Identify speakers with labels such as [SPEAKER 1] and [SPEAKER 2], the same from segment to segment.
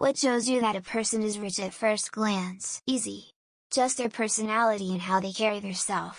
[SPEAKER 1] What shows you that a person is rich at first glance? Easy. Just their personality and how they carry themselves.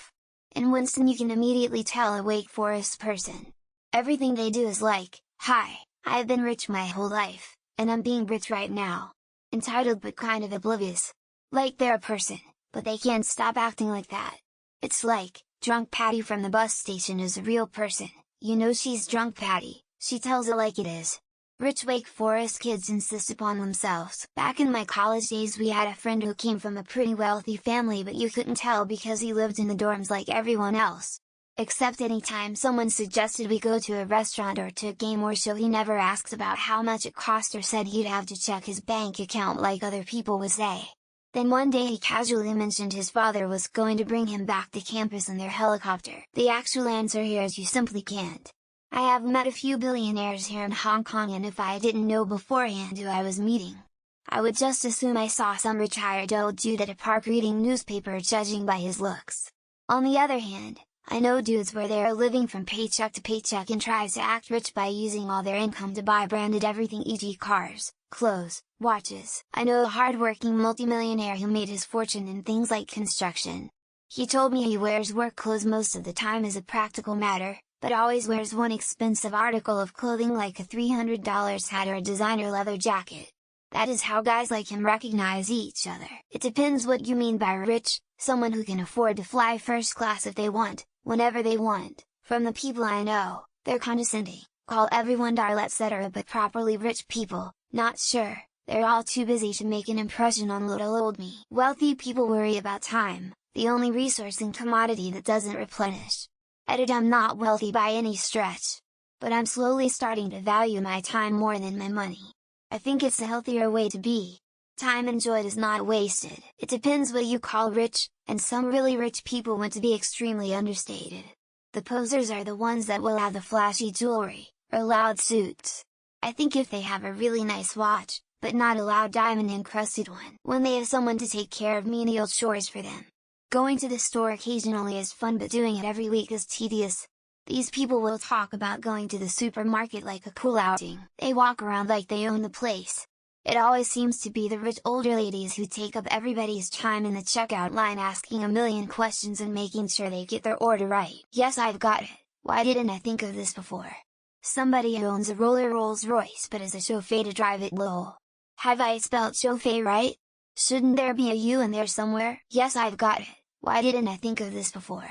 [SPEAKER 1] In Winston you can immediately tell a Wake Forest person. Everything they do is like, "Hi, I've been rich my whole life, and I'm being rich right now." Entitled but kind of oblivious. Like they're a person, but they can't stop acting like that. It's like, drunk Patty from the bus station is a real person, you know she's drunk Patty, she tells it like it is. Rich Wake Forest kids insist upon themselves. Back in my college days we had a friend who came from a pretty wealthy family, but you couldn't tell because he lived in the dorms like everyone else. Except anytime someone suggested we go to a restaurant or to a game or show, he never asked about how much it cost or said he'd have to check his bank account like other people would say. Then one day he casually mentioned his father was going to bring him back to campus in their helicopter. The actual answer here is you simply can't. I have met a few billionaires here in Hong Kong, and if I didn't know beforehand who I was meeting, I would just assume I saw some retired old dude at a park reading newspaper judging by his looks. On the other hand, I know dudes where they are living from paycheck to paycheck and tries to act rich by using all their income to buy branded everything, e.g. cars, clothes, watches. I know a hard-working multimillionaire who made his fortune in things like construction. He told me he wears work clothes most of the time as a practical matter, but always wears one expensive article of clothing like a $300 hat or a designer leather jacket. That is how guys like him recognize each other. It depends what you mean by rich. Someone who can afford to fly first class if they want, whenever they want. From the people I know, they're condescending, call everyone darling etc., but properly rich people, not sure, they're all too busy to make an impression on little old me. Wealthy people worry about time, the only resource and commodity that doesn't replenish. I'm not wealthy by any stretch, but I'm slowly starting to value my time more than my money. I think it's a healthier way to be. Time enjoyed is not wasted. It depends what you call rich, and some really rich people want to be extremely understated. The posers are the ones that will have the flashy jewelry, or loud suits. I think if they have a really nice watch, but not a loud diamond encrusted one. When they have someone to take care of menial chores for them. Going to the store occasionally is fun, but doing it every week is tedious. These people will talk about going to the supermarket like a cool outing. They walk around like they own the place. It always seems to be the rich older ladies who take up everybody's time in the checkout line, asking a million questions and making sure they get their order right. Yes, I've got it. Why didn't I think of this before? Somebody who owns a roller Rolls Royce but is a chauffeur to drive it. Lol. Have I spelled chauffeur right? Shouldn't there be a U in there somewhere? Yes, I've got it. Why didn't I think of this before?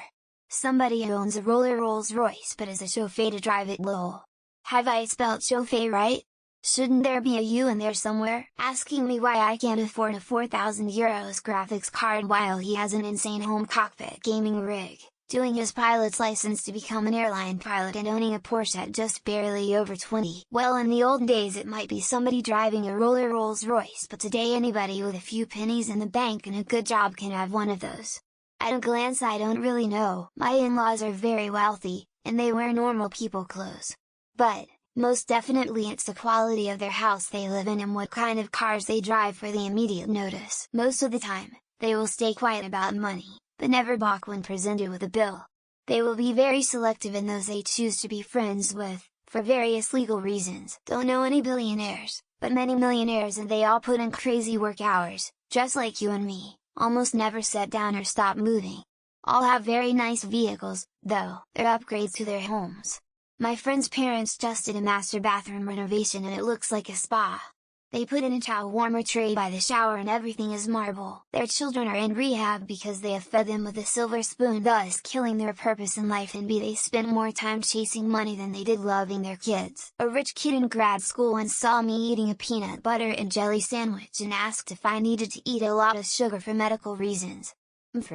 [SPEAKER 1] Somebody who owns a roller Rolls Royce but is a chauffeur to drive it. Lol. Have I spelled chauffeur right? Shouldn't there be a U in there somewhere? Asking me why I can't afford a €4,000 graphics card while he has an insane home cockpit gaming rig, doing his pilot's license to become an airline pilot, and owning a Porsche at just barely over 20. Well, in the old days it might be somebody driving a roller Rolls Royce, but today anybody with a few pennies in the bank and a good job can have one of those. At a glance I don't really know. My in-laws are very wealthy, and they wear normal people clothes. But, most definitely it's the quality of their house they live in and what kind of cars they drive for the immediate notice. Most of the time, they will stay quiet about money, but never balk when presented with a bill. They will be very selective in those they choose to be friends with, for various legal reasons. Don't know any billionaires, but many millionaires, and they all put in crazy work hours, just like you and me. Almost never sit down or stop moving. All have very nice vehicles, though. They're upgrades to their homes. My friend's parents just did a master bathroom renovation and it looks like a spa. They put in a towel warmer tray by the shower and everything is marble. Their children are in rehab because they have fed them with a silver spoon, thus killing their purpose in life, and they spend more time chasing money than they did loving their kids. A rich kid in grad school once saw me eating a peanut butter and jelly sandwich and asked if I needed to eat a lot of sugar for medical reasons.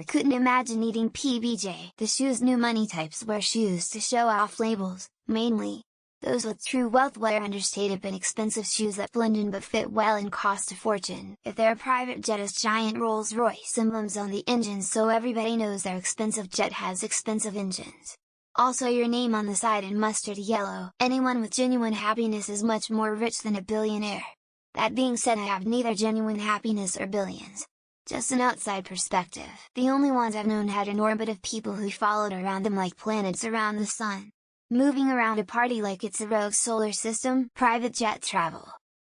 [SPEAKER 1] Couldn't imagine eating PBJ. The shoes new money types wear shoes to show off labels, mainly. Those with true wealth wear understated but expensive shoes that blend in but fit well and cost a fortune. If their private jet has giant Rolls Royce emblems on the engines so everybody knows their expensive jet has expensive engines. Also your name on the side in mustard yellow. Anyone with genuine happiness is much more rich than a billionaire. That being said, I have neither genuine happiness or billions. Just an outside perspective. The only ones I've known had an orbit of people who followed around them like planets around the sun. Moving around a party like it's a rogue solar system. Private jet travel.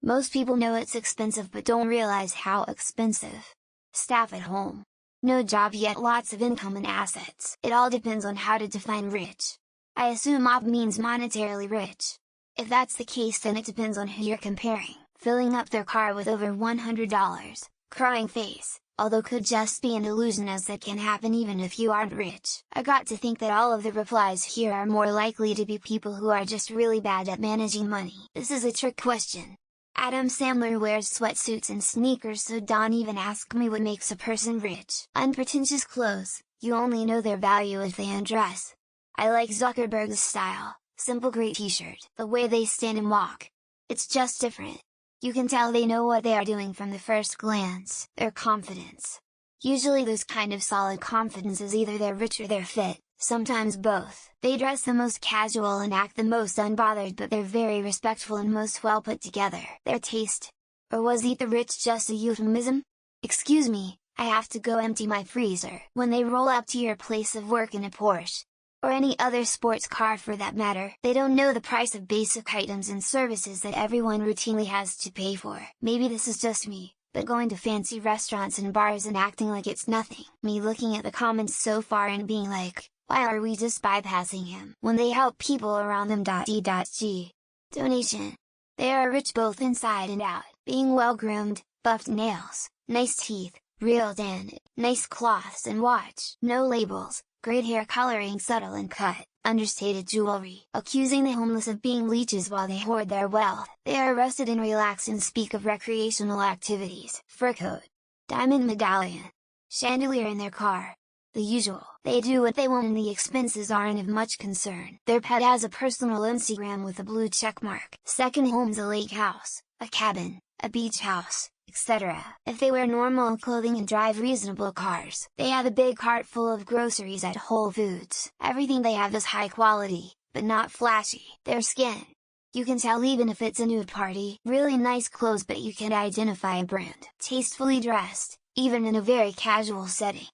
[SPEAKER 1] Most people know it's expensive but don't realize how expensive. Staff at home. No job yet, lots of income and assets. It all depends on how to define rich. I assume OP means monetarily rich. If that's the case, then it depends on who you're comparing. Filling up their car with over $100, crying face, although could just be an illusion, as that can happen even if you aren't rich. I got to think that all of the replies here are more likely to be people who are just really bad at managing money. This is a trick question. Adam Sandler wears sweatsuits and sneakers, so don't even ask me what makes a person rich. Unpretentious clothes, you only know their value if they undress. I like Zuckerberg's style, simple gray t-shirt, the way they stand and walk. It's just different. You can tell they know what they are doing from the first glance. Their confidence. Usually those kind of solid confidence is either they're rich or they're fit, sometimes both. They dress the most casual and act the most unbothered, but they're very respectful and most well put together. Their taste. Or was eat the rich just a euphemism? Excuse me, I have to go empty my freezer. When they roll up to your place of work in a Porsche, or any other sports car for that matter, they don't know the price of basic items and services that everyone routinely has to pay for. Maybe this is just me, but going to fancy restaurants and bars and acting like it's nothing. Me looking at the comments so far and being like, why are we just bypassing him when they help people around them. D.G. Donation. They are rich both inside and out, being well groomed, buffed nails, nice teeth, real tan, nice cloths and watch, no labels, great hair coloring, subtle and cut, understated jewelry. Accusing the homeless of being leeches while they hoard their wealth. They are rested and relaxed and speak of recreational activities. Fur coat. Diamond medallion. Chandelier in their car. The usual. They do what they want and the expenses aren't of much concern. Their pet has a personal Instagram with a blue checkmark. Second home's a lake house, a cabin, a beach house, etc. If they wear normal clothing and drive reasonable cars, they have a big cart full of groceries at Whole Foods. Everything they have is high quality, but not flashy. Their skin. You can tell even if it's a nude party. Really nice clothes, but you can't identify a brand. Tastefully dressed, even in a very casual setting.